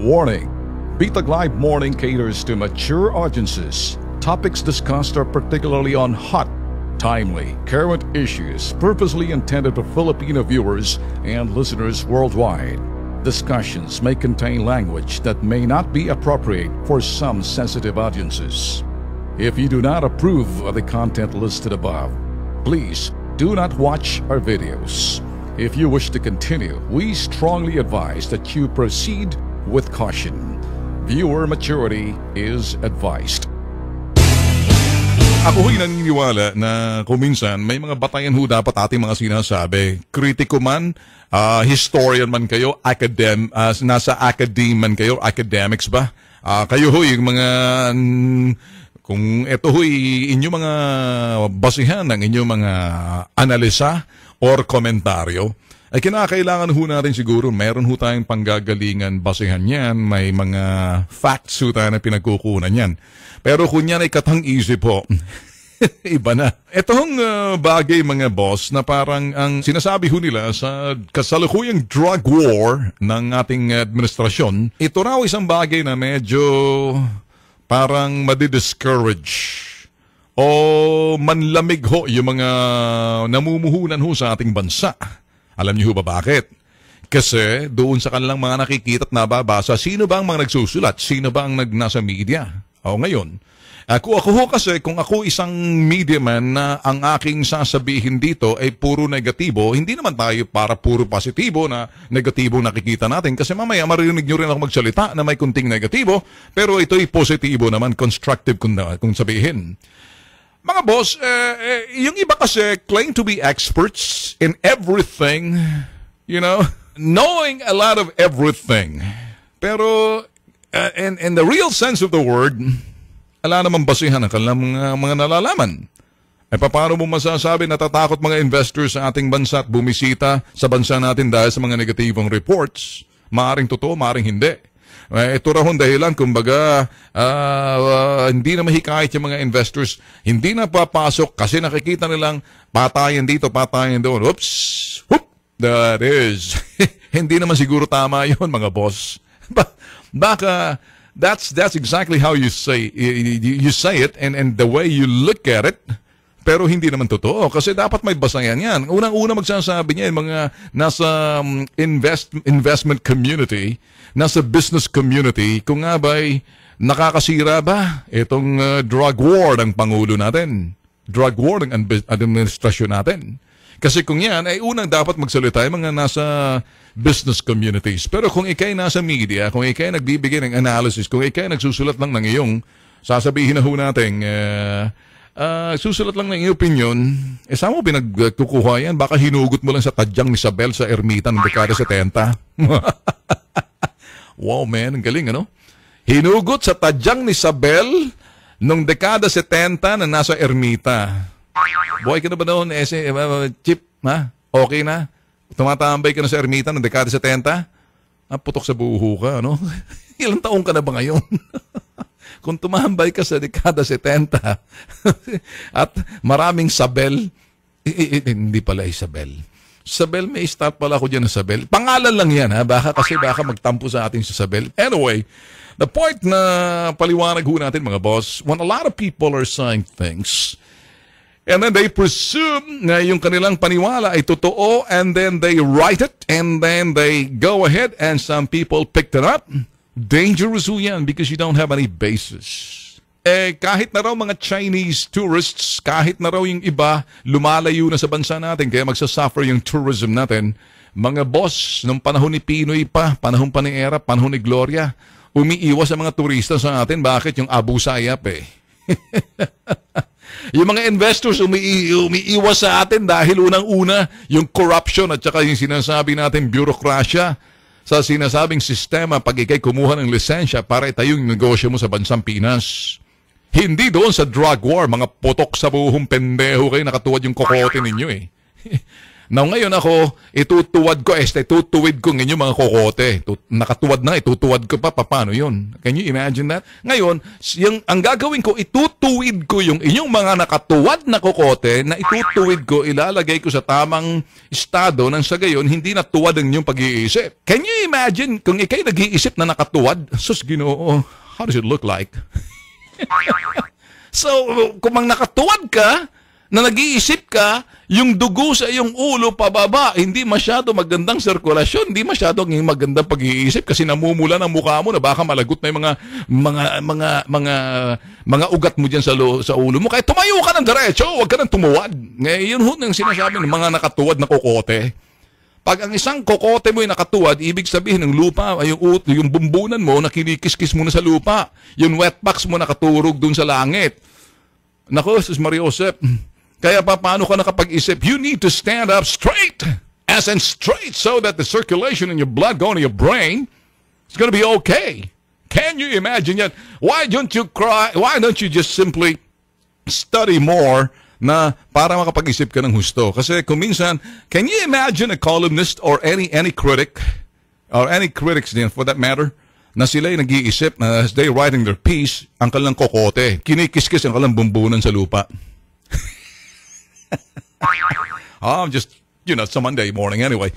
Warning: Bitag Live Morning caters to mature audiences. Topics discussed are particularly on hot, timely, current issues purposely intended for Filipino viewers and listeners worldwide. Discussions may contain language that may not be appropriate for some sensitive audiences. If you do not approve of the content listed above, please do not watch our videos. If you wish to continue, we strongly advise that you proceed with caution. Viewer maturity is advised. Ako ho'y naniniwala na kung minsan may mga batayan ho dapat ating mga sinasabi. Kritiko man, historian man kayo, nasa academe man kayo, academics ba? Kayo ho'y yung mga, kung ito ho'y inyong mga basihan ng inyong mga analisa or komentaryo, ay kinakailangan ho natin siguro, meron ho tayong panggagalingan basihan yan, may mga facts ho tayo na pinagkukunan yan. Pero kung yan ay katang-isip po, iba na. Itong bagay mga boss na parang ang sinasabi ho nila sa kasalukuyang drug war ng ating administrasyon, ito raw isang bagay na medyo parang madi-discourage o manlamig ho yung mga namumuhunan ho sa ating bansa. Alam niyo ba bakit? Kasi doon sa kanilang mga nakikita at nababasa, sino ba ang mga nagsusulat? Sino ba ang nasa media? O ngayon, ako ho kasi kung ako isang media man na ang aking sasabihin dito ay puro negatibo, hindi naman tayo para puro positibo na negatibo nakikita natin. Kasi mamaya marinig nyo rin ako magsalita na may kunting negatibo, pero ito'y positibo naman, constructive kung sabihin. Mga boss, yung iba kasi claim to be experts in everything, you know, knowing a lot of everything. Pero, in the real sense of the word, ala naman basihan ang kanilang mga nalalaman. Paano mo masasabi natatakot mga investors sa ating bansa at bumisita sa bansa natin dahil sa mga negatibong reports? Maaring totoo, maaring hindi. Ito raw ang dahilan, kumbaga, hindi na mahikayat yung mga investors, hindi na papasok kasi nakikita nilang patayan dito, patayan doon. Oops! Whoop! That is. Hindi naman siguro tama yun, mga boss. Baka, that's exactly how you say it and the way you look at it. Pero hindi naman totoo kasi dapat may basayan yan. Unang-una magsasabi niya yung mga nasa investment community, nasa business community, kung nga ba'y nakakasira ba itong drug war ng Pangulo natin, drug war ng administrasyon natin. Kasi kung yan, ay unang dapat magsalita yung mga nasa business communities. Pero kung ikay nasa media, kung ikay nagbibigay ng analysis, kung ikay nagsusulat lang ng iyong, sasabihin na ho natin, susulat lang ng iyong opinion, saan mo pinagkukuha yan? Baka hinugot mo lang sa tadyang ni Isabel sa ermita ng dekada 70. Wow, man, ang galing, ano? Hinugot sa tadyang ni Isabel nung dekada 70 na nasa ermita. Boy ka na ba noon, Chip, ha? Okay na? Tumatambay ka na sa ermita ng dekada 70? Putok sa buho ka, ano? Ilang taong ka na ba ngayon? Kung tumambay ka sa dekada 70 at maraming Sabel, hindi pala Isabel. Sabel, may start pala ako dyan na Sabel. Pangalan lang yan, ha? Baka magtampo sa ating si Sabel. Anyway, the point na paliwanag ho natin, mga boss, when a lot of people are saying things, and then they presume na yung kanilang paniwala ay totoo, and then they write it, and then they go ahead, and some people picked it up. Dangerous ho yan because you don't have any basis. Kahit na raw mga Chinese tourists, kahit na raw yung iba, lumalayo na sa bansa natin, kaya magsasuffer yung tourism natin. Mga boss, nung panahon ni Pinoy pa, panahon pa ni Era, panahon ni Gloria, umiiwas sa mga turista sa atin. Bakit? Yung Abu Sayyaf Yung mga investors umiiwas sa atin dahil unang-una yung corruption at saka yung sinasabi natin bureaucracia sa sinasabing sistema pag ikay kumuha ng lisensya para itayo yung negosyo mo sa bansang Pinas. Hindi doon sa drug war, mga putok sa buhong pendeho kayo, nakatuwad yung kokote ninyo Now ngayon ako, itutuwad ko, tutuwid ko ng inyong mga kokote. Nakatuwad na, itutuwad ko pa, paano yun? Can you imagine that? Ngayon, ang gagawin ko, itutuwid ko yung inyong mga nakatuwad na kokote, na itutuwid ko, ilalagay ko sa tamang estado nang sa gayon, hindi natuwad ang inyong pag-iisip. Can you imagine kung ikay nag-iisip na nakatuwad? Sus, Ginoo, how does it look like? So, kung mang nakatuwad ka, na nag-iisip ka, yung dugo sa iyong ulo pababa, hindi masyado magandang sirkulasyon, hindi masyado magandang pag-iisip kasi namumula ng mukha mo na baka malagot na yung mga ugat mo diyan sa ulo mo. Kaya tumayo ka ng diretso, huwag ka nang tumuwad. Ngayon yung sinasabi ng mga nakatuwad na kokote. Pag ang isang kokote mo ay nakatuwad, ibig sabihin ng lupa, yung bumbunan mo, nakinikis-kis mo na sa lupa. Yung wet box mo nakaturog dun sa langit. Nako, Sus Mariosep, kaya paano ka nakapag-isip? You need to stand up straight, as in straight, so that the circulation in your blood going to your brain is going to be okay. Can you imagine that? Why don't you cry? Why don't you just simply study more na para makapag-isip ka ng husto? Kasi kung minsan, can you imagine a columnist or any critic, or any critics din for that matter, na sila'y nag-iisip na as they writing their piece, ang kalang kokote, kinikis-kis ang kalang bumbunan sa lupa. Just, it's a Monday morning anyway.